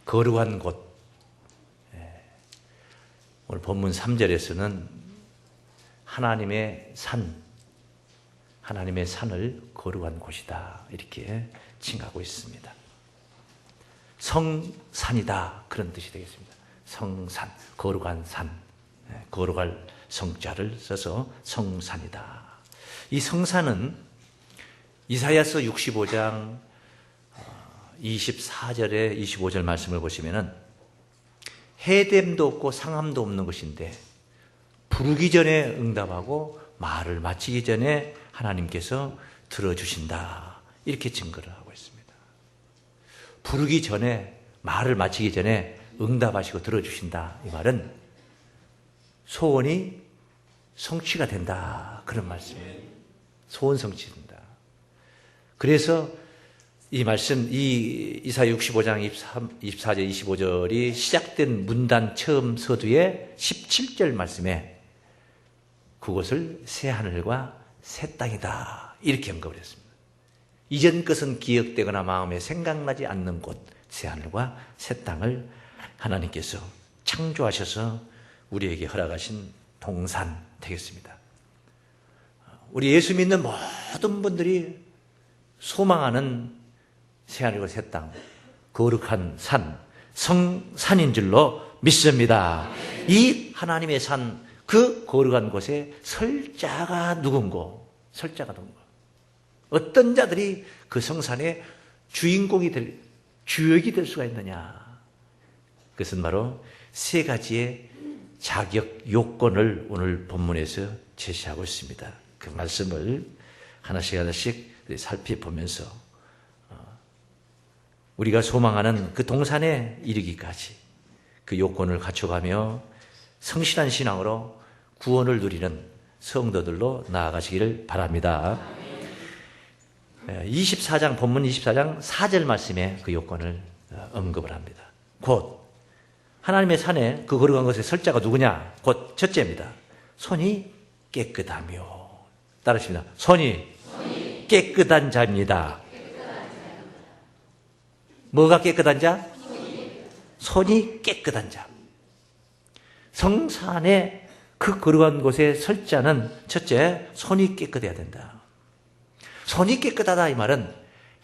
거룩한 곳. 오늘 본문 3절에서는 하나님의 산을 거룩한 곳이다 이렇게 칭하고 있습니다. 성산이다 그런 뜻이 되겠습니다. 성산, 거룩한 산, 거룩할 성자를 써서 성산이다. 이 성산은 이사야서 65장 24절에 25절 말씀을 보시면은 해됨도 없고 상함도 없는 것인데 부르기 전에 응답하고 말을 마치기 전에 하나님께서 들어주신다 이렇게 증거를 하고 있습니다. 부르기 전에 말을 마치기 전에 응답하시고 들어주신다 이 말은 소원이 성취가 된다 그런 말씀이에요. 소원 성취된다. 그래서 이 말씀, 이 이사야 65장 24절 25절이 시작된 문단 처음 서두의 17절 말씀에 그곳을 새 하늘과 새 땅이다 이렇게 언급을 했습니다. 이전 것은 기억되거나 마음에 생각나지 않는 곳 새 하늘과 새 땅을 하나님께서 창조하셔서 우리에게 허락하신 동산 되겠습니다. 우리 예수 믿는 모든 분들이 소망하는 새하늘과 새 땅, 거룩한 산, 성산인 줄로 믿습니다. 이 하나님의 산, 그 거룩한 곳에 설자가 누군고, 어떤 자들이 그 성산의 주역이 될 수가 있느냐. 그것은 바로 세 가지의 자격 요건을 오늘 본문에서 제시하고 있습니다. 그 말씀을 하나씩 살펴보면서 우리가 소망하는 그 동산에 이르기까지 그 요건을 갖춰가며 성실한 신앙으로 구원을 누리는 성도들로 나아가시기를 바랍니다. 24장 본문 24장 4절 말씀에 그 요건을 언급을 합니다. 곧 하나님의 산에 그 거룩한 것에 설자가 누구냐? 곧 첫째입니다. 손이 깨끗하며 따르십니다. 손이 깨끗한 자입니다. 뭐가 깨끗한 자? 손이 깨끗한 자. 성산의 그 거룩한 곳에 설 자는 첫째, 손이 깨끗해야 된다. 손이 깨끗하다 이 말은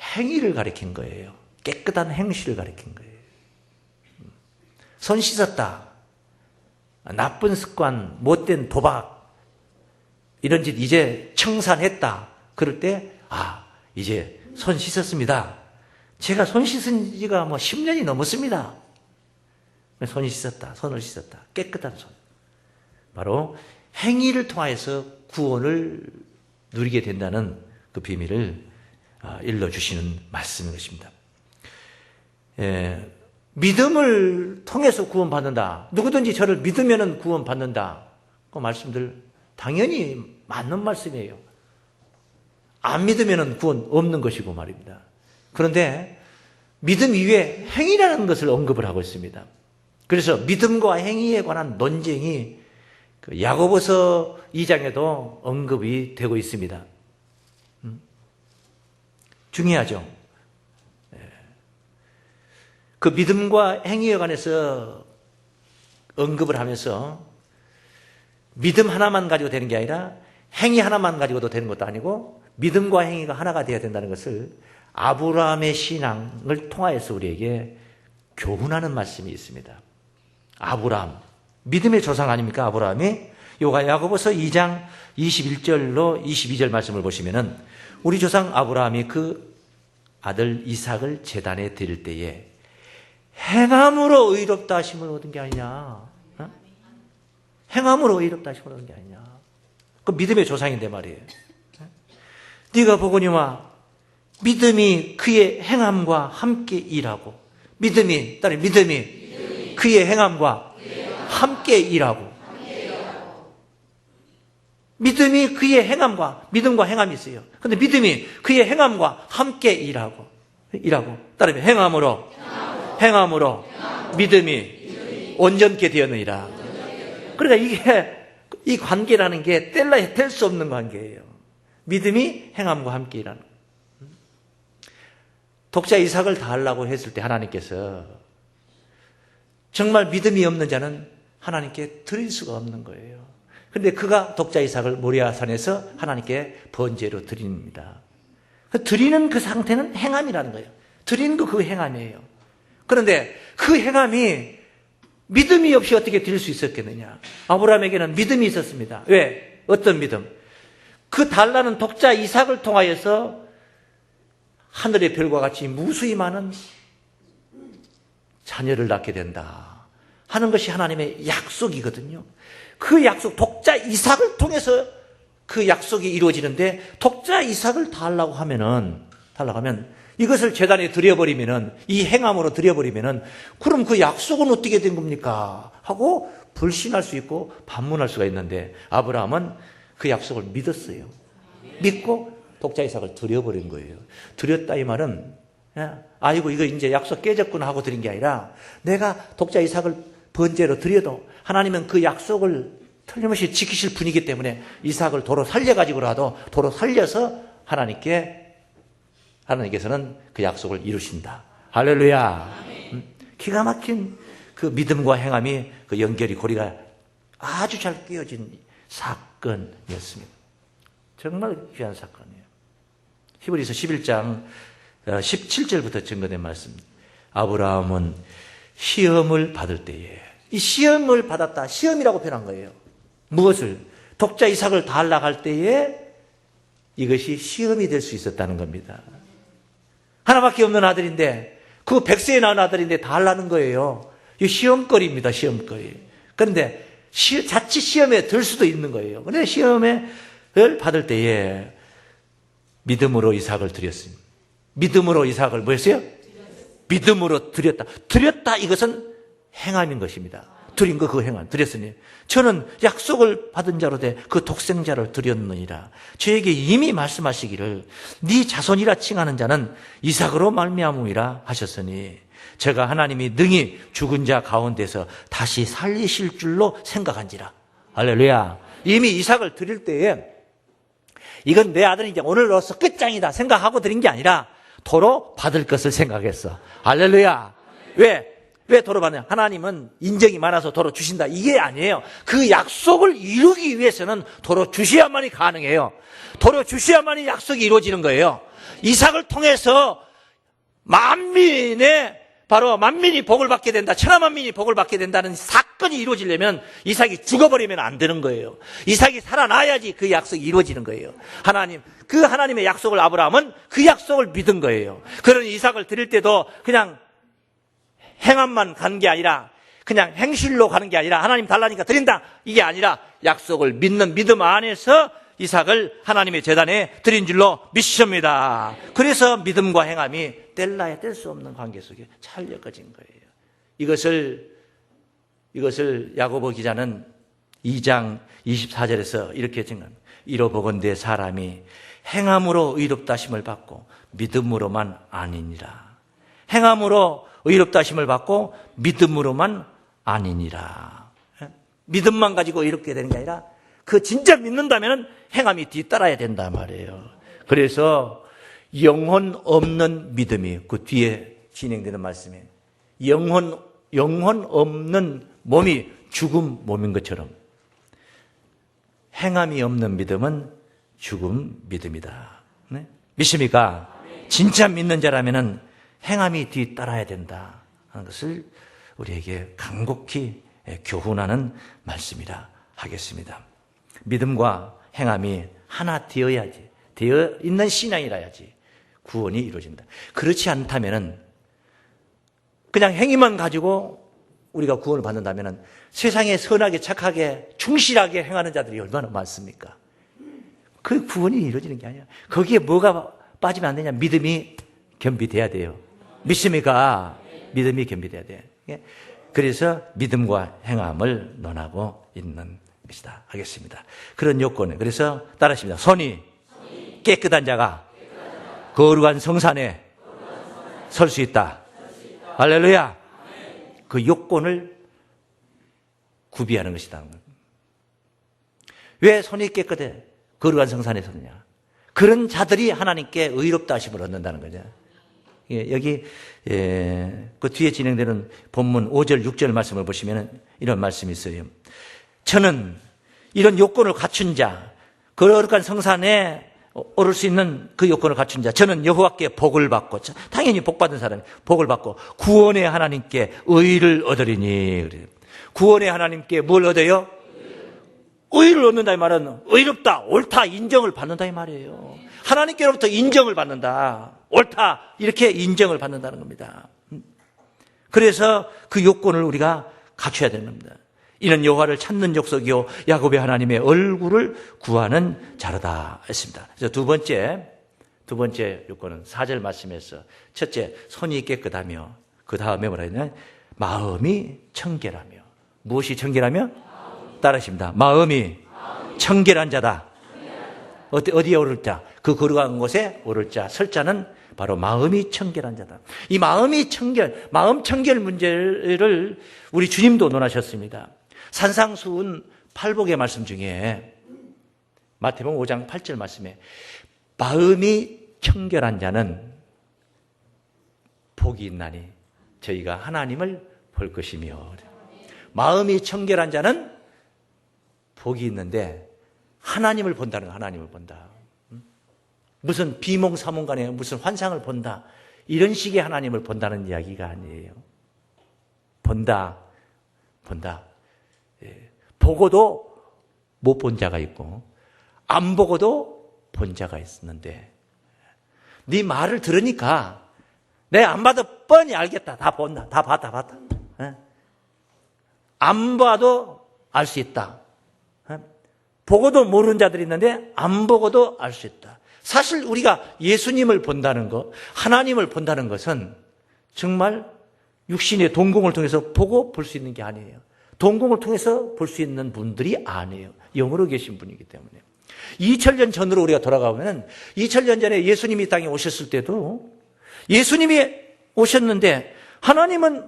행위를 가리킨 거예요. 깨끗한 행실을 가리킨 거예요. 손 씻었다. 나쁜 습관, 못된 도박, 이런 짓 이제 청산했다. 그럴 때, 이제 손 씻었습니다. 제가 손 씻은 지가 10년이 넘었습니다. 손이 씻었다. 손을 씻었다. 깨끗한 손. 바로 행위를 통하여서 구원을 누리게 된다는 그 비밀을 일러주시는 말씀인 것입니다. 믿음을 통해서 구원받는다. 누구든지 저를 믿으면 구원받는다. 그 말씀들 당연히 맞는 말씀이에요. 안 믿으면 구원 없는 것이고 말입니다. 그런데 믿음 이외에 행위라는 것을 언급을 하고 있습니다. 그래서 믿음과 행위에 관한 논쟁이 야고보서 2장에도 언급이 되고 있습니다. 중요하죠. 그 믿음과 행위에 관해서 언급을 하면서 믿음 하나만 가지고 되는 게 아니라 행위 하나만 가지고도 되는 것도 아니고 믿음과 행위가 하나가 되어야 된다는 것을 아브라함의 신앙을 통하여서 우리에게 교훈하는 말씀이 있습니다. 아브라함, 믿음의 조상 아닙니까? 아브라함이 요가 야고보서 2장 21절로 22절 말씀을 보시면은 우리 조상 아브라함이 그 아들 이삭을 제단에 드릴 때에 행함으로 의롭다 하심을 얻은 게 아니냐? 행함으로 의롭다 하심을 얻은 게 아니냐? 그 믿음의 조상인데 말이에요. 네가 보거니와 믿음이 그의 행함과 함께 일하고 믿음이 그의 행함과 함께 일하고 믿음이 그의 행함과 믿음과 행함이 있어요. 그런데 믿음이 그의 행함과 함께 일하고 따르면 행함으로 믿음이 온전케 되었느니라. 그러니까 이게 이 관계라는 게 뗄래야 뗄 수 없는 관계예요. 믿음이 행함과 함께 일하는. 독자 이삭을 다 하려고 했을 때 하나님께서 정말 믿음이 없는 자는 하나님께 드릴 수가 없는 거예요. 그런데 그가 독자 이삭을 모리아산에서 하나님께 번제로 드립니다. 드리는 그 상태는 행함이라는 거예요. 드리는 거 그 행함이에요. 그런데 그 행함이 믿음이 없이 어떻게 드릴 수 있었겠느냐? 아브라함에게는 믿음이 있었습니다. 왜? 어떤 믿음? 그 달라는 독자 이삭을 통하여서 하늘의 별과 같이 무수히 많은 자녀를 낳게 된다 하는 것이 하나님의 약속이거든요. 그 약속, 독자 이삭을 통해서 그 약속이 이루어지는데, 독자 이삭을 달라고 하면 이것을 제단에 드려버리면은, 이 행함으로 드려버리면은, 그럼 그 약속은 어떻게 된 겁니까? 하고 불신할 수 있고 반문할 수가 있는데, 아브라함은 그 약속을 믿었어요. 믿고 독자 이삭을 드려버린 거예요. 드렸다 이 말은, 아이고 이거 이제 약속 깨졌구나 하고 드린 게 아니라, 내가 독자 이삭을 번제로 드려도 하나님은 그 약속을 틀림없이 지키실 분이기 때문에 이삭을 도로 살려가지고라도 도로 살려서 하나님께서는 그 약속을 이루신다. 할렐루야. 기가 막힌 그 믿음과 행함이 그 연결이 고리가 아주 잘 끼어진 사건이었습니다. 정말 귀한 사건이에요. 히브리서 11장 17절부터 증거된 말씀. 아브라함은 시험을 받을 때에, 이 시험을 받았다, 시험이라고 표현한 거예요. 무엇을? 독자 이삭을 달라고 할 때에 이것이 시험이 될 수 있었다는 겁니다. 하나밖에 없는 아들인데, 그 100세에 낳은 아들인데 달라는 거예요. 이 시험거리입니다, 시험거리. 그런데 자칫 시험에 들 수도 있는 거예요. 그런데 시험을 받을 때에 믿음으로 이삭을 드렸습니다. 믿음으로 이삭을 뭐 했어요? 믿음으로 드렸다. 드렸다, 이것은 행함인 것입니다. 드린 거 그 행함, 드렸으니 저는 약속을 받은 자로 돼 그 독생자를 드렸느니라. 저에게 이미 말씀하시기를 네 자손이라 칭하는 자는 이삭으로 말미암음이라 하셨으니, 제가 하나님이 능히 죽은 자 가운데서 다시 살리실 줄로 생각한지라. 할렐루야. 이미 이삭을 드릴 때에 이건 내 아들이 이제 오늘로서 끝장이다 생각하고 드린 게 아니라 도로 받을 것을 생각했어. 할렐루야. 왜 도로 받느냐? 하나님은 인정이 많아서 도로 주신다, 이게 아니에요. 그 약속을 이루기 위해서는 도로 주셔야만이 가능해요. 도로 주셔야만이 약속이 이루어지는 거예요. 이삭을 통해서 만민이 복을 받게 된다, 천하만민이 복을 받게 된다는 사건이 이루어지려면 이삭이 죽어버리면 안 되는 거예요. 이삭이 살아나야지 그 약속이 이루어지는 거예요. 그 하나님의 약속을, 아브라함은 그 약속을 믿은 거예요. 그러니 이삭을 드릴 때도 그냥 행함만 가는 게 아니라, 그냥 행실로 가는 게 아니라, 하나님 달라니까 드린다, 이게 아니라 약속을 믿는 믿음 안에서 이삭을 하나님의 제단에 드린 줄로 믿습니다. 그래서 믿음과 행함이 뗄래야 뗄 수 없는 관계 속에 잘 엮어진 거예요. 이것을 야고보 기자는 2장 24절에서 이렇게 증거합니다. 이로보건대 사람이 행함으로 의롭다 하심을 받고 믿음으로만 아니니라. 행함으로 의롭다 하심을 받고 믿음으로만 아니니라. 믿음만 가지고 이렇게 되는 게 아니라, 그 진짜 믿는다면 행함이 뒤따라야 된단 말이에요. 그래서 영혼 없는 믿음이 그 뒤에 진행되는 말씀이에요. 영혼 없는 몸이 죽은 몸인 것처럼 행함이 없는 믿음은 죽은 믿음이다. 네? 믿습니까? 진짜 믿는 자라면은 행함이 뒤따라야 된다 하는 것을 우리에게 간곡히 교훈하는 말씀이라 하겠습니다. 믿음과 행함이 하나 되어 있는 신앙이라야지 구원이 이루어진다. 그렇지 않다면은 그냥 행위만 가지고 우리가 구원을 받는다면은 세상에 선하게 착하게 충실하게 행하는 자들이 얼마나 많습니까? 그 구원이 이루어지는 게 아니야. 거기에 뭐가 빠지면 안 되냐? 믿음이 겸비돼야 돼요. 믿습니까? 믿음이 겸비돼야 돼요. 그래서 믿음과 행함을 논하고 있는 것이다 하겠습니다. 그런 요건에, 그래서 따라하십니다. 손이 깨끗한 자가 거룩한 성산에 설 수 있다. 할렐루야. 그 요건을 구비하는 것이다. 왜 손이 깨끗해 거룩한 성산에 서느냐? 그런 자들이 하나님께 의롭다 하심을 얻는다는 거죠. 여기 그 뒤에 진행되는 본문 5절, 6절 말씀을 보시면 이런 말씀이 있어요. 저는 이런 요건을 갖춘 자, 그 거룩한 성산에 오를 수 있는 그 요건을 갖춘 자, 저는 여호와께 복을 받고, 당연히 복 받은 사람이 복을 받고 구원의 하나님께 의를 얻으리니. 구원의 하나님께 뭘 얻어요? 의를 얻는다 이 말은 의롭다, 옳다 인정을 받는다 이 말이에요. 하나님께로부터 인정을 받는다, 옳다 이렇게 인정을 받는다는 겁니다. 그래서 그 요건을 우리가 갖춰야 되는 겁니다. 이는 여호와를 찾는 족속이요 야곱의 하나님의 얼굴을 구하는 자로다 했습니다. 그래서 두 번째 요건은 4절 말씀에서 첫째 손이 깨끗하며, 그 다음에 뭐라 했냐, 마음이 청결하며. 무엇이 청결하며? 따라하십니다. 마음이 청결한 자다. 어디에 오를 자? 그 거룩한 곳에 오를 자, 설 자는 바로 마음이 청결한 자다. 이 마음 청결 문제를 우리 주님도 논하셨습니다. 산상수훈 팔복의 말씀 중에 마태복음 5장 8절 말씀에 마음이 청결한 자는 복이 있나니 저희가 하나님을 볼 것이며. 마음이 청결한 자는 복이 있는데 하나님을 본다는 거예요. 하나님을 본다. 무슨 비몽사몽간에 무슨 환상을 본다, 이런 식의 하나님을 본다는 이야기가 아니에요. 본다. 보고도 못 본 자가 있고 안 보고도 본 자가 있었는데, 네 말을 들으니까 내가 안 봐도 뻔히 알겠다. 다 본다. 다 봤다. 안 봐도 알 수 있다. 보고도 모르는 자들이 있는데 안 보고도 알 수 있다. 사실 우리가 예수님을 본다는 것, 하나님을 본다는 것은 정말 육신의 동공을 통해서 보고 볼 수 있는 게 아니에요. 동공을 통해서 볼 수 있는 분들이 아니에요. 영으로 계신 분이기 때문에. 2000년 전으로 우리가 돌아가면 2000년 전에 예수님이 이 땅에 오셨을 때도 예수님이 오셨는데 하나님은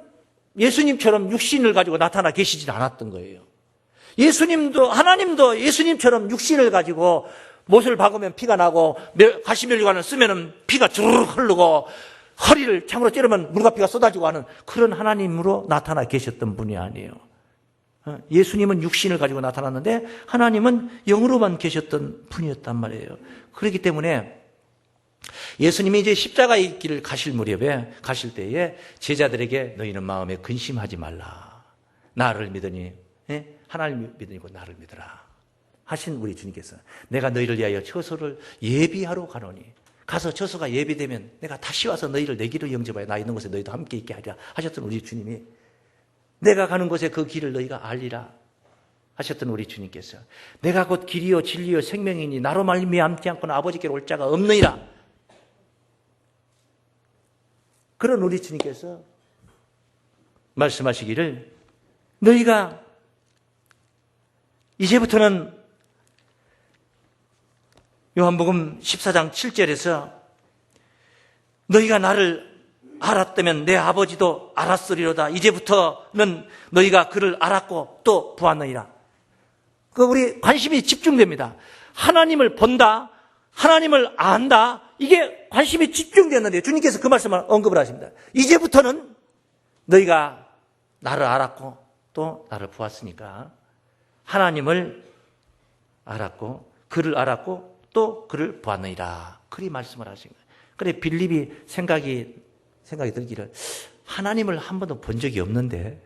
예수님처럼 육신을 가지고 나타나 계시진 않았던 거예요. 하나님도 예수님처럼 육신을 가지고 못을 박으면 피가 나고 가시면류관을 쓰면 피가 주르륵 흐르고 허리를 창으로 찌르면 물과 피가 쏟아지고 하는 그런 하나님으로 나타나 계셨던 분이 아니에요. 예수님은 육신을 가지고 나타났는데 하나님은 영으로만 계셨던 분이었단 말이에요. 그렇기 때문에 예수님이 이제 십자가의 길을 가실 때에 제자들에게 너희는 마음에 근심하지 말라. 나를 믿으니 하나님을 믿으니고 나를 믿으라 하신 우리 주님께서 내가 너희를 위하여 처소를 예비하러 가노니 가서 처소가 예비되면 내가 다시 와서 너희를 내 길을 영접하여 나 있는 곳에 너희도 함께 있게 하리라 하셨던 우리 주님이, 내가 가는 곳에 그 길을 너희가 알리라 하셨던 우리 주님께서 내가 곧 길이요 진리요 생명이니 나로 말미암지 않고는 아버지께로 올 자가 없느니라, 그런 우리 주님께서 말씀하시기를 너희가 이제부터는 요한복음 14장 7절에서 너희가 나를 알았다면 내 아버지도 알았으리로다. 이제부터는 너희가 그를 알았고 또 보았느니라. 우리 관심이 집중됩니다. 하나님을 본다, 하나님을 안다, 이게 관심이 집중됐는데 주님께서 그 말씀을 언급을 하십니다. 이제부터는 너희가 나를 알았고 또 나를 보았으니까 하나님을 알았고 그를 알았고 또 그를 보았느니라. 그리 말씀을 하신 거예요. 그래 빌립이 생각이 들기를 하나님을 한 번도 본 적이 없는데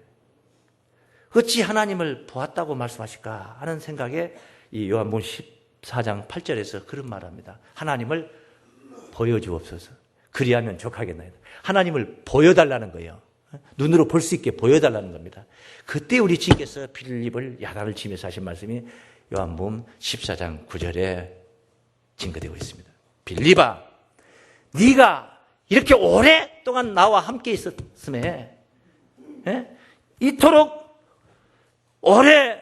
어찌 하나님을 보았다고 말씀하실까 하는 생각에 이 요한복음 14장 8절에서 그런 말합니다. 하나님을 보여주옵소서. 그리하면 족하겠나이다. 하나님을 보여달라는 거예요. 눈으로 볼 수 있게 보여달라는 겁니다. 그때 우리 주님께서 빌립을 야단을 치면서 하신 말씀이 요한복음 14장 9절에 증거되고 있습니다. 빌립아, 네가 이렇게 오랫동안 나와 함께 있었음에 이토록 오래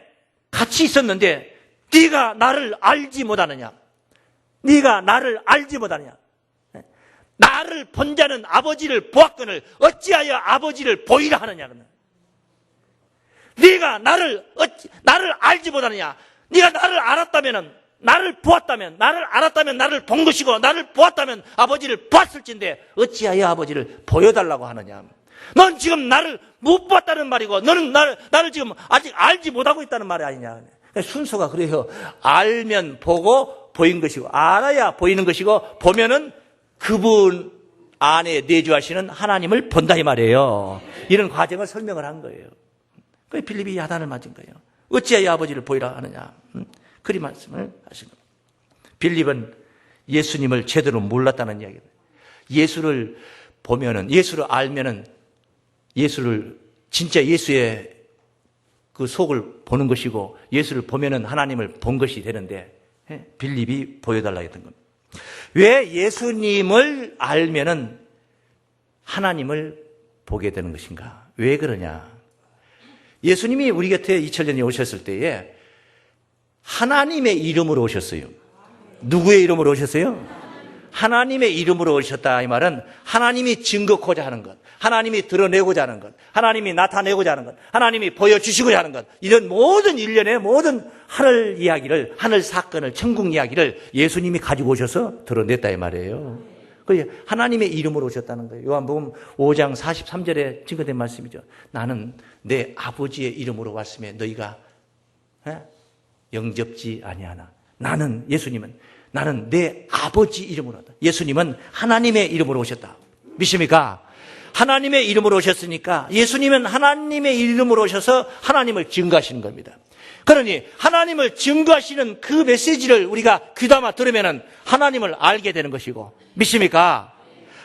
같이 있었는데 네가 나를 알지 못하느냐? 네가 나를 알지 못하느냐? 나를 본 자는 아버지를 보았거늘 어찌하여 아버지를 보이라 하느냐? 네가 나를 알지 못하느냐? 네가 나를 알았다면 나를 보았다면, 나를 알았다면 나를 본 것이고, 나를 보았다면 아버지를 보았을진데 어찌하여 아버지를 보여달라고 하느냐. 넌 지금 나를 못 봤다는 말이고, 너는 나를 지금 아직 알지 못하고 있다는 말이 아니냐. 순서가 그래요. 알면 보고 보인 것이고, 알아야 보이는 것이고, 보면은 그분 안에 내주하시는 하나님을 본다 이 말이에요. 이런 과정을 설명을 한 거예요. 그래서 빌립이 야단을 맞은 거예요. 어찌하여 아버지를 보이라 하느냐. 그리 말씀을 하신 겁니다. 빌립은 예수님을 제대로 몰랐다는 이야기예요. 예수를 보면은, 예수를 알면은, 예수를, 진짜 예수의 그 속을 보는 것이고, 예수를 보면은 하나님을 본 것이 되는데, 빌립이 보여달라 했던 겁니다. 왜 예수님을 알면은 하나님을 보게 되는 것인가? 왜 그러냐? 예수님이 우리 곁에 2000년이 오셨을 때에 하나님의 이름으로 오셨어요. 누구의 이름으로 오셨어요? 하나님의 이름으로 오셨다 이 말은 하나님이 증거코자 하는 것, 하나님이 드러내고자 하는 것, 하나님이 나타내고자 하는 것, 하나님이 보여주시고자 하는 것, 이런 모든 일련의 모든 하늘 이야기를, 하늘 사건을, 천국 이야기를 예수님이 가지고 오셔서 드러냈다 이 말이에요. 그래서 하나님의 이름으로 오셨다는 거예요. 요한복음 5장 43절에 증거된 말씀이죠. 나는 내 아버지의 이름으로 왔으며 너희가 영접지 아니하나. 나는, 예수님은 나는 내 아버지 이름으로 왔다. 예수님은 하나님의 이름으로 오셨다. 믿습니까? 하나님의 이름으로 오셨으니까 예수님은 하나님의 이름으로 오셔서 하나님을 증거하시는 겁니다. 그러니 하나님을 증거하시는 그 메시지를 우리가 귀담아 들으면 하나님을 알게 되는 것이고, 믿습니까?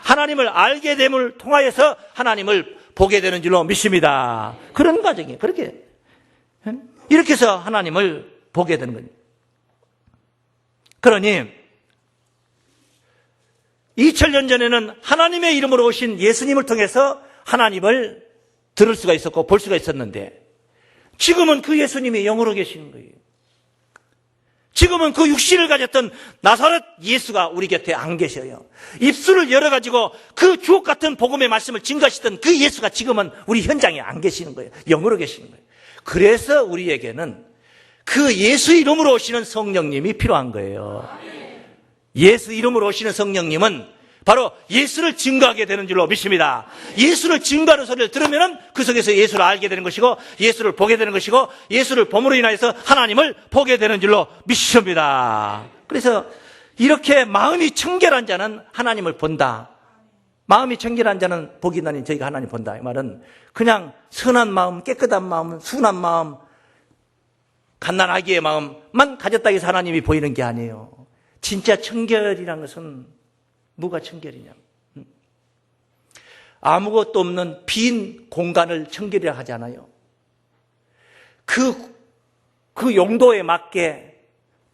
하나님을 알게 됨을 통하여서 하나님을 보게 되는 줄로 믿습니다. 그런 과정이에요. 이렇게 해서 하나님을 보게 되는 겁니다. 그러니 2000년 전에는 하나님의 이름으로 오신 예수님을 통해서 하나님을 들을 수가 있었고 볼 수가 있었는데, 지금은 그 예수님이 영으로 계시는 거예요. 지금은 그 육신을 가졌던 나사렛 예수가 우리 곁에 안 계셔요. 입술을 열어가지고 그 주옥 같은 복음의 말씀을 증거하시던 그 예수가 지금은 우리 현장에 안 계시는 거예요. 영으로 계시는 거예요. 그래서 우리에게는 그 예수 이름으로 오시는 성령님이 필요한 거예요. 예수 이름으로 오시는 성령님은 바로 예수를 증거하게 되는 줄로 믿습니다. 예수를 증거하는 소리를 들으면 그 속에서 예수를 알게 되는 것이고, 예수를 보게 되는 것이고, 예수를 봄으로 인하여서 하나님을 보게 되는 줄로 믿습니다. 그래서 이렇게 마음이 청결한 자는 하나님을 본다. 마음이 청결한 자는 복이 나니 저희가 하나님 본다. 이 말은 그냥 선한 마음, 깨끗한 마음, 순한 마음, 갓난아기의 마음만 가졌다 해서 하나님이 보이는 게 아니에요. 진짜 청결이라는 것은 뭐가 청결이냐? 아무것도 없는 빈 공간을 청결이라 하잖아요. 그 용도에 맞게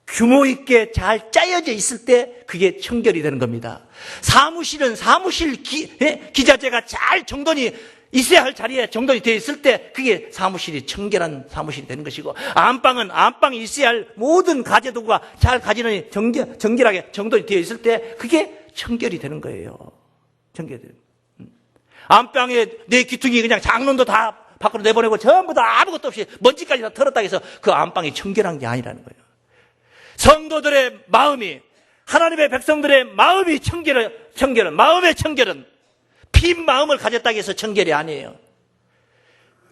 규모 있게 잘 짜여져 있을 때 그게 청결이 되는 겁니다. 사무실은 사무실 기자재가 잘 정돈이 있어야 할 자리에 정돈이 되어 있을 때 그게 사무실이 청결한 사무실이 되는 것이고, 안방은 안방이 있어야 할 모든 가재도구가 잘 가지런히 정결하게 정돈이 되어 있을 때 그게 청결이 되는 거예요. 청결이 되는. 안방에 내 귀퉁이 그냥 장롱도 다 밖으로 내보내고 전부 다 아무것도 없이 먼지까지 다 털었다 해서 그 안방이 청결한 게 아니라는 거예요. 성도들의 마음이, 하나님의 백성들의 마음이 청결은 마음의 청결은 빈 마음을 가졌다고 해서 청결이 아니에요.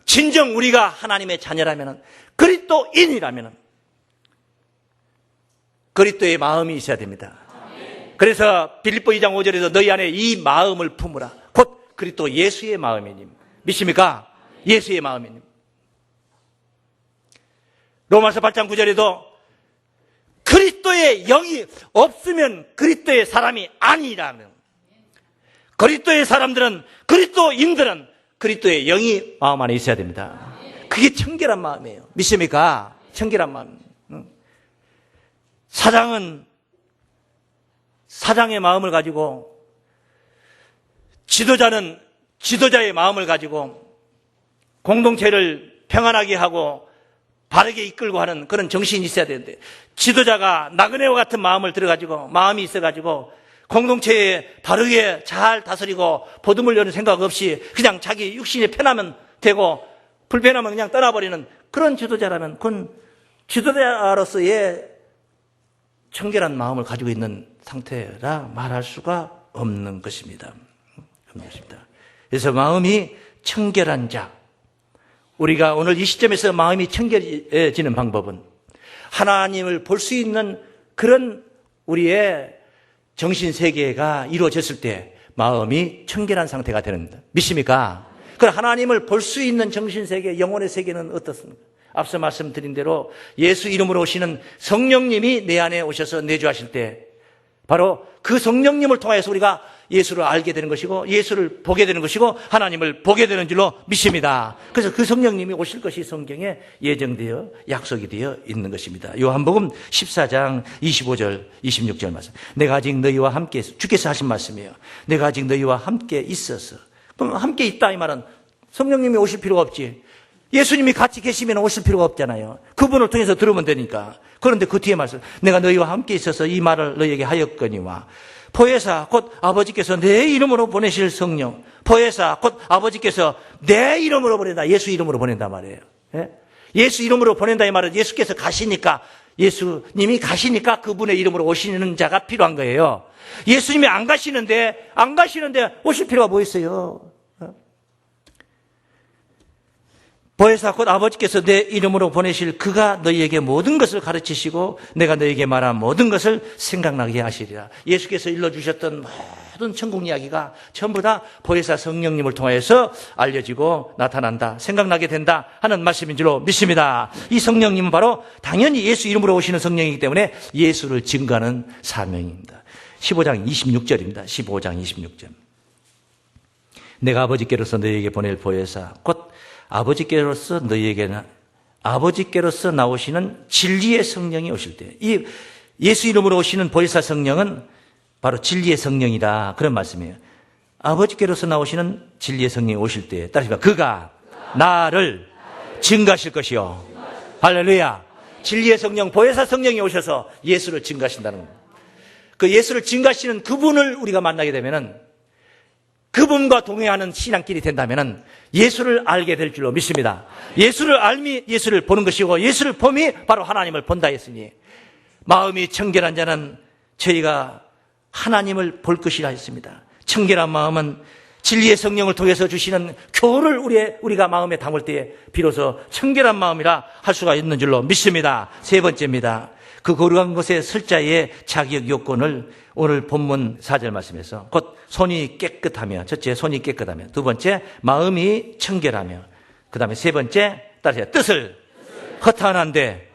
진정 우리가 하나님의 자녀라면, 그리스도인이라면 그리스도의 마음이 있어야 됩니다. 그래서 빌립보 2장 5절에서 너희 안에 이 마음을 품으라. 곧 그리스도 예수의 마음이님. 믿습니까? 예수의 마음이님. 로마서 8장 9절에도 그리스도의 영이 없으면 그리스도의 사람이 아니라면, 그리스도의 사람들은, 그리스도인들은 그리스도의 영이 마음 안에 있어야 됩니다. 그게 청결한 마음이에요. 믿습니까? 청결한 마음. 사장은 사장의 마음을 가지고, 지도자는 지도자의 마음을 가지고 공동체를 평안하게 하고 바르게 이끌고 하는 그런 정신이 있어야 되는데, 지도자가 나그네와 같은 마음을 들어가지고, 마음이 있어가지고 공동체에 바르게 잘 다스리고 보듬을 여는 생각 없이 그냥 자기 육신이 편하면 되고 불편하면 그냥 떠나버리는 그런 지도자라면 그건 지도자로서의 청결한 마음을 가지고 있는 상태라 말할 수가 없는 것입니다. 그래서 마음이 청결한 자, 우리가 오늘 이 시점에서 마음이 청결해지는 방법은 하나님을 볼 수 있는 그런 우리의 정신세계가 이루어졌을 때 마음이 청결한 상태가 되는 겁니다. 믿습니까? 그럼 하나님을 볼 수 있는 정신세계, 영혼의 세계는 어떻습니까? 앞서 말씀드린 대로 예수 이름으로 오시는 성령님이 내 안에 오셔서 내주하실 때 바로 그 성령님을 통해서 우리가 예수를 알게 되는 것이고 예수를 보게 되는 것이고 하나님을 보게 되는 줄로 믿습니다. 그래서 그 성령님이 오실 것이 성경에 예정되어 약속이 되어 있는 것입니다. 요한복음 14장 25절 26절 말씀. 내가 아직 너희와 함께 주께서 하신 말씀이에요. 내가 아직 너희와 함께 있어서. 그럼 함께 있다 이 말은 성령님이 오실 필요가 없지. 예수님이 같이 계시면 오실 필요가 없잖아요. 그분을 통해서 들으면 되니까. 그런데 그 뒤에 말씀, 내가 너희와 함께 있어서 이 말을 너희에게 하였거니와 보혜사 곧 아버지께서 내 이름으로 보내실 성령, 보혜사 곧 아버지께서 내 이름으로 보낸다. 예수 이름으로 보낸단 말이에요. 예? 예수 이름으로 보낸다 이 말은 예수께서 가시니까, 예수님이 가시니까 그분의 이름으로 오시는 자가 필요한 거예요. 예수님이 안 가시는데 오실 필요가 뭐 있어요? 보혜사 곧 아버지께서 내 이름으로 보내실 그가 너희에게 모든 것을 가르치시고 내가 너희에게 말한 모든 것을 생각나게 하시리라. 예수께서 일러주셨던 모든 천국 이야기가 전부 다 보혜사 성령님을 통해서 알려지고 나타난다, 생각나게 된다 하는 말씀인 줄로 믿습니다. 이 성령님은 바로 당연히 예수 이름으로 오시는 성령이기 때문에 예수를 증거하는 사명입니다. 15장 26절입니다. 15장 26절. 내가 아버지께로서 너희에게 보낼 보혜사 곧 아버지께로서 나오시는 진리의 성령이 오실 때, 이 예수 이름으로 오시는 보혜사 성령은 바로 진리의 성령이다, 그런 말씀이에요. 아버지께로서 나오시는 진리의 성령이 오실 때, 따라서 그가 나를 증거하실 것이요. 할렐루야. 진리의 성령, 보혜사 성령이 오셔서 예수를 증거하신다는 겁니다. 그 예수를 증거하시는 그분을 우리가 만나게 되면은, 그분과 동행하는 신앙길이 된다면 예수를 알게 될 줄로 믿습니다. 예수를 알미 예수를 보는 것이고 예수를 봄이 바로 하나님을 본다 했으니 마음이 청결한 자는 저희가 하나님을 볼 것이라 했습니다. 청결한 마음은 진리의 성령을 통해서 주시는 교훈을 우리가 마음에 담을 때에 비로소 청결한 마음이라 할 수가 있는 줄로 믿습니다. 세 번째입니다. 그 거룩한 곳에 설 자의 자격 요건을 오늘 본문 4절 말씀에서 곧 손이 깨끗하며, 첫째 손이 깨끗하며, 두 번째 마음이 청결하며, 그 다음에 세 번째 따라서 뜻을 허탄한데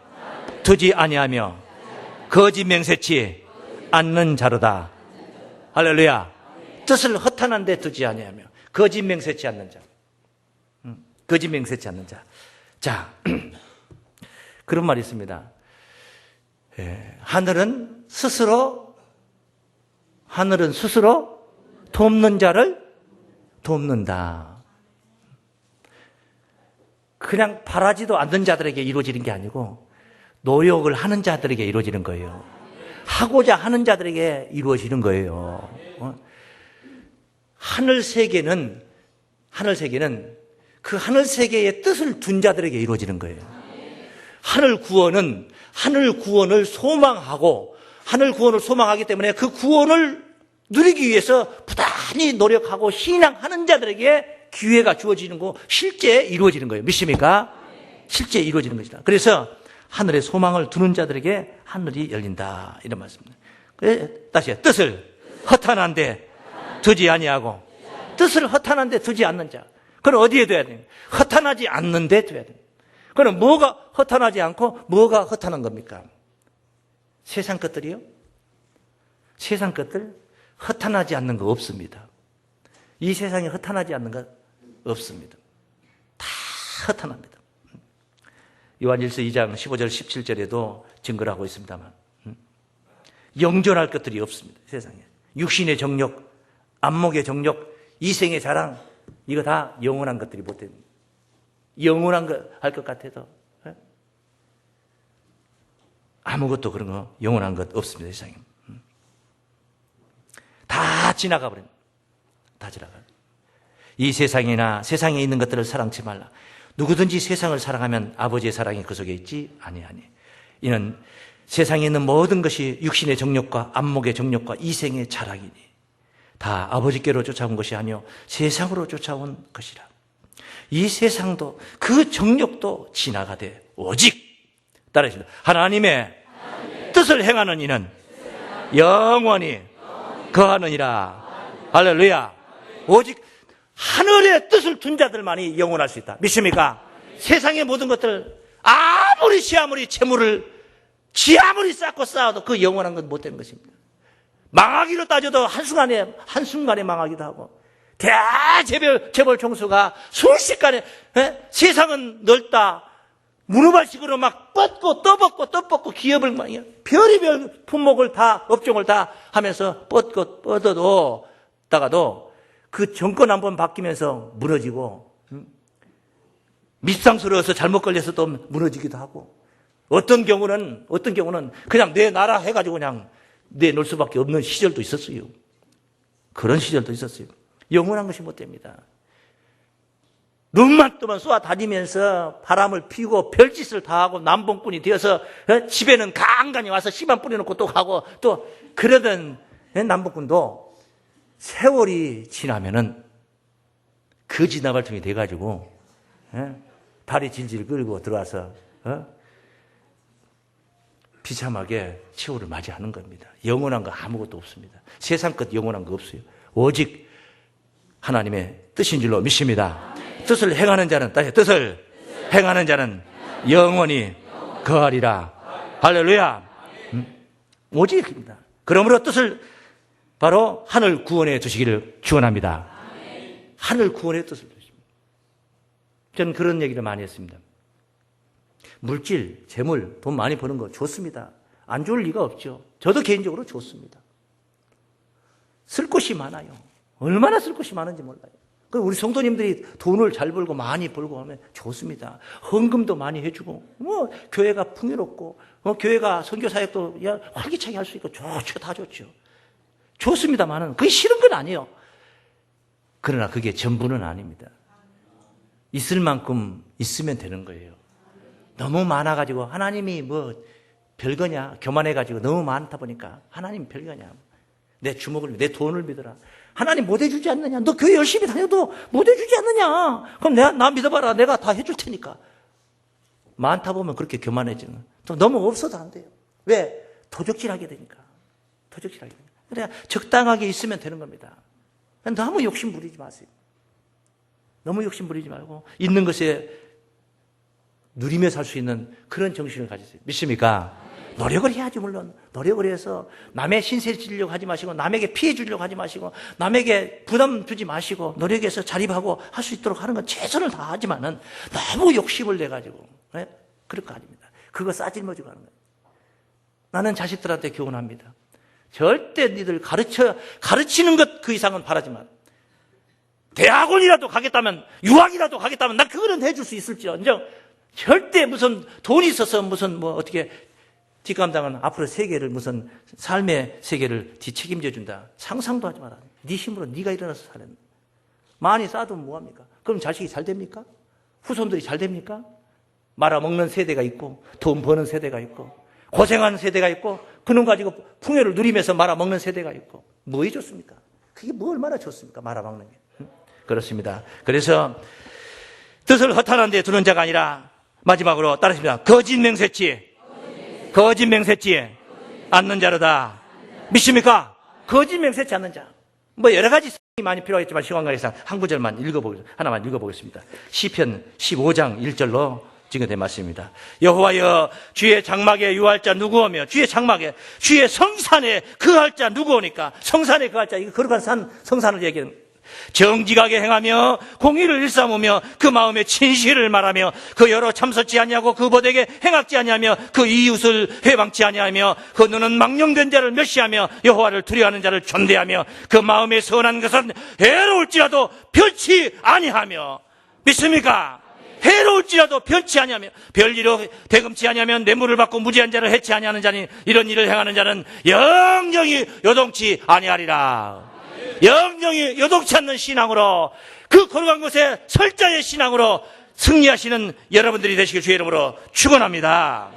두지 아니하며 거짓 맹세치 않는 자로다. 할렐루야. 뜻을 허탄한데 두지 아니하며 거짓 맹세치 않는 자. 거짓 맹세치 않는 자. 자, 그런 말이 있습니다. 하늘은 스스로 돕는 자를 돕는다. 그냥 바라지도 않는 자들에게 이루어지는 게 아니고 노력을 하는 자들에게 이루어지는 거예요. 하고자 하는 자들에게 이루어지는 거예요. 하늘 세계는 그 하늘 세계의 뜻을 둔 자들에게 이루어지는 거예요. 하늘 구원을 소망하고 하늘 구원을 소망하기 때문에 그 구원을 누리기 위해서 부단히 노력하고 신앙하는 자들에게 기회가 주어지는 거, 실제 이루어지는 거예요. 믿습니까? 실제 이루어지는 것이다. 그래서 하늘의 소망을 두는 자들에게 하늘이 열린다, 이런 말씀입니다. 다시 뜻을 허탄한데 두지 아니하고, 뜻을 허탄한데 두지 않는 자. 그건 어디에 둬야 돼요? 허탄하지 않는데 둬야 돼요. 그럼 뭐가 허탄하지 않고 뭐가 허탄한 겁니까? 세상 것들이요? 세상 것들 허탄하지 않는 거 없습니다. 이 세상에 허탄하지 않는 거 없습니다. 다 허탄합니다. 요한일서 2장 15절 17절에도 증거를 하고 있습니다만 영존할 것들이 없습니다. 세상에. 육신의 정욕, 안목의 정욕, 이생의 자랑, 이거 다 영원한 것들이 못 됩니다. 영원한 거 할 것 같아도 아무것도 그런 거 영원한 것 없습니다. 세상에. 다 지나가 버립니다. 다 지나가요. 이 세상이나 세상에 있는 것들을 사랑치 말라. 누구든지 세상을 사랑하면 아버지의 사랑이 그 속에 있지 아니하니. 이는 세상에 있는 모든 것이 육신의 정욕과 안목의 정욕과 이생의 자랑이니 다 아버지께로 쫓아온 것이 아니요 세상으로 쫓아온 것이라. 이 세상도 그 정욕도 지나가되 오직 따라하십니다. 하나님의 뜻을 행하는 이는 영원히 거하느니라. 할렐루야. 오직 하늘의 뜻을 둔 자들만이 영원할 수 있다. 믿습니까? 세상의 모든 것들 아무리 아무리 재물을 지 아무리 쌓고 쌓아도 그 영원한 건 못 되는 것입니다. 망하기로 따져도 한순간에 망하기도 하고 재벌 총수가 순식간에 세상은 넓다 문어발식으로 막 뻗고 떠벗고 기업을 막 별의별 품목을 다 업종을 다 하면서 뻗어도 다가도 그 정권 한번 바뀌면서 무너지고 밉상스러워서 잘못 걸려서 또 무너지기도 하고 어떤 경우는 그냥 내 나라 해가지고 그냥 내놓을 수밖에 없는 시절도 있었어요. 그런 시절도 있었어요. 영원한 것이 못 됩니다. 눈만 뜨면 쏘아다니면서 바람을 피우고 별짓을 다 하고 남봉꾼이 되어서 집에는 간간히 와서 씨만 뿌려놓고 또 가고 또 그러던 남봉꾼도 세월이 지나면은 그 지나발통이 돼가지고 다리 질질 끌고 들어와서 비참하게 최후를 맞이하는 겁니다. 영원한 거 아무것도 없습니다. 세상 것 영원한 거 없어요. 오직 하나님의 뜻인 줄로 믿습니다. 뜻을 행하는 자는 뜻을 행하는 자는 영원히 거하리라. 할렐루야. 오직입니다. 그러므로 뜻을 바로 하늘 구원에 두시기를 축원합니다. 하늘 구원의 뜻을 두십니다. 저는 그런 얘기를 많이 했습니다. 물질, 재물, 돈 많이 버는 거 좋습니다. 안 좋을 리가 없죠. 저도 개인적으로 좋습니다. 쓸 곳이 많아요. 얼마나 쓸 곳이 많은지 몰라요. 우리 성도님들이 돈을 잘 벌고 많이 벌고 하면 좋습니다. 헌금도 많이 해주고, 교회가 풍요롭고, 교회가 선교사역도 활기차게 할 수 있고, 좋죠. 다 좋죠. 좋습니다만은, 그게 싫은 건 아니에요. 그러나 그게 전부는 아닙니다. 있을 만큼 있으면 되는 거예요. 너무 많아가지고, 하나님이 별거냐, 교만해가지고 너무 많다 보니까, 하나님 별거냐. 내 돈을 믿어라. 하나님 못 해주지 않느냐? 너 교회 열심히 다녀도 못 해주지 않느냐? 그럼 나 믿어봐라. 내가 다 해줄 테니까. 많다 보면 그렇게 교만해지는. 또 너무 없어도 안 돼요. 왜? 도적질하게 되니까. 그래야 적당하게 있으면 되는 겁니다. 너무 욕심 부리지 마세요. 너무 욕심 부리지 말고 있는 것에 누리며 살 수 있는 그런 정신을 가지세요. 믿습니까? 노력을 해야지. 물론 노력을 해서 남의 신세 지려고 하지 마시고 남에게 피해 주려고 하지 마시고 남에게 부담 주지 마시고 노력해서 자립하고 할 수 있도록 하는 건 최선을 다하지만은 너무 욕심을 내가지고 그럴 거 아닙니다. 그거 싸질머지고 하는 거예요. 나는 자식들한테 교훈합니다. 절대 니들 가르치는 것 그 이상은 바라지 마. 대학원이라도 가겠다면 유학이라도 가겠다면 나 그거는 해줄 수 있을지언정 절대 무슨 돈이 있어서 무슨 어떻게 뒷감당은 앞으로 세계를 무슨 삶의 세계를 뒤책임져 준다. 상상도 하지 마라. 네 힘으로 네가 일어나서 살았다. 많이 쌓아두면 뭐합니까? 그럼 자식이 잘 됩니까? 후손들이 잘 됩니까? 말아먹는 세대가 있고 돈 버는 세대가 있고 고생하는 세대가 있고 그놈 가지고 풍요를 누리면서 말아먹는 세대가 있고 뭐에 좋습니까? 그게 뭐 얼마나 좋습니까? 말아먹는 게. 그렇습니다. 그래서 뜻을 허탄한 데 두는 자가 아니라 마지막으로 따르십니다. 거짓 맹세치 않는 자로다. 믿습니까? 거짓 맹세치 않는 자. 여러 가지 많이 필요하겠지만 시간 관계상 한 구절만 하나만 읽어보겠습니다. 시편 15장 1절로 증거된 말씀입니다. 여호와여 주의 장막에 유할 자 누구오며 주의 성산에 거할 자 누구오니까. 성산에 거할 자, 이거 거룩한 성산을 얘기하는. 정직하게 행하며 공의를 일삼으며 그 마음에 진실을 말하며 그 여러 참설지 아니하고 그 보되게 행악지 아니하며 그 이웃을 회방치 아니하며 그 눈은 망령된 자를 멸시하며 여호와를 두려워하는 자를 존대하며 그 마음에 선한 것은 해로울지라도 편치 아니하며. 믿습니까? 해로울지라도 편치 아니하며 별일로 대금치 아니하면 뇌물을 받고 무지한 자를 해치 아니하는 자니 이런 일을 행하는 자는 영영이 요동치 아니하리라. 영영이 요동치 않는 신앙으로 그 거룩한 곳에 설자의 신앙으로 승리하시는 여러분들이 되시길 주의 이름으로 축원합니다.